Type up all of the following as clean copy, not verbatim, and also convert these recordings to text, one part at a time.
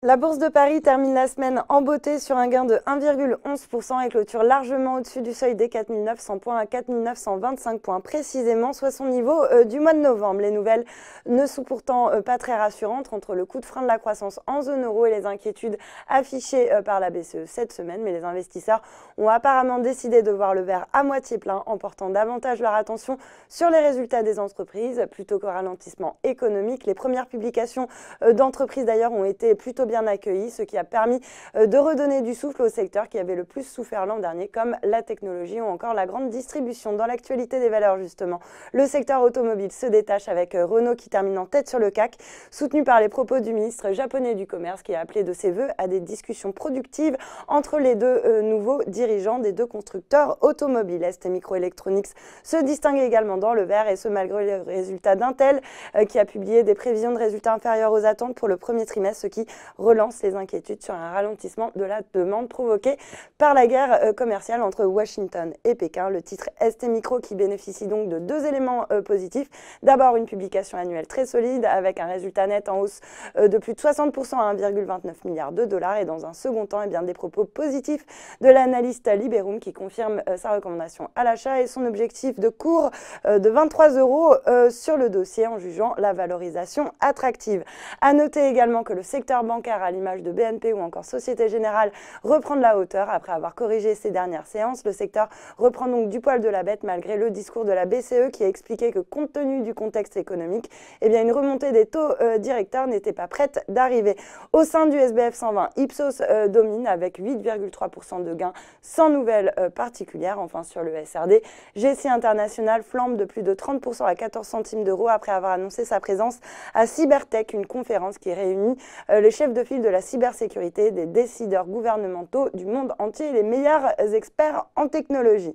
La Bourse de Paris termine la semaine en beauté sur un gain de 1,11% et clôture largement au-dessus du seuil des 4 900 points à 4 925 points précisément, soit son niveau du mois de novembre. Les nouvelles ne sont pourtant pas très rassurantes entre le coup de frein de la croissance en zone euro et les inquiétudes affichées par la BCE cette semaine. Mais les investisseurs ont apparemment décidé de voir le verre à moitié plein en portant davantage leur attention sur les résultats des entreprises plutôt qu'au ralentissement économique. Les premières publications d'entreprises d'ailleurs ont été plutôt bien accueillis, ce qui a permis de redonner du souffle au secteur qui avait le plus souffert l'an dernier, comme la technologie ou encore la grande distribution. Dans l'actualité des valeurs, justement, le secteur automobile se détache avec Renault qui termine en tête sur le CAC, soutenu par les propos du ministre japonais du Commerce qui a appelé de ses vœux à des discussions productives entre les deux nouveaux dirigeants des deux constructeurs automobiles. STMicroelectronics se distingue également dans le vert, et ce malgré les résultats d'Intel qui a publié des prévisions de résultats inférieurs aux attentes pour le premier trimestre, ce qui relance les inquiétudes sur un ralentissement de la demande provoquée par la guerre commerciale entre Washington et Pékin. Le titre STMicro qui bénéficie donc de deux éléments positifs. D'abord, une publication annuelle très solide avec un résultat net en hausse de plus de 60% à 1,29 milliard de dollars, et dans un second temps, des propos positifs de l'analyste Liberum qui confirme sa recommandation à l'achat et son objectif de cours de 23 euros sur le dossier, en jugeant la valorisation attractive. À noter également que le secteur bancaire, à l'image de BNP ou encore Société Générale, reprend de la hauteur après avoir corrigé ses dernières séances. Le secteur reprend donc du poil de la bête malgré le discours de la BCE qui a expliqué que compte tenu du contexte économique, une remontée des taux directeurs n'était pas prête d'arriver. Au sein du SBF 120, Ipsos domine avec 8,3% de gains sans nouvelles particulières. Enfin, sur le SRD, GC International flambe de plus de 30% à 14 centimes d'euros après avoir annoncé sa présence à Cybertech, une conférence qui réunit les chefs de file de la cybersécurité, des décideurs gouvernementaux du monde entier et les meilleurs experts en technologie.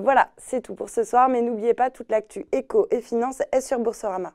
Voilà, c'est tout pour ce soir, mais n'oubliez pas, toute l'actu éco et finance est sur Boursorama.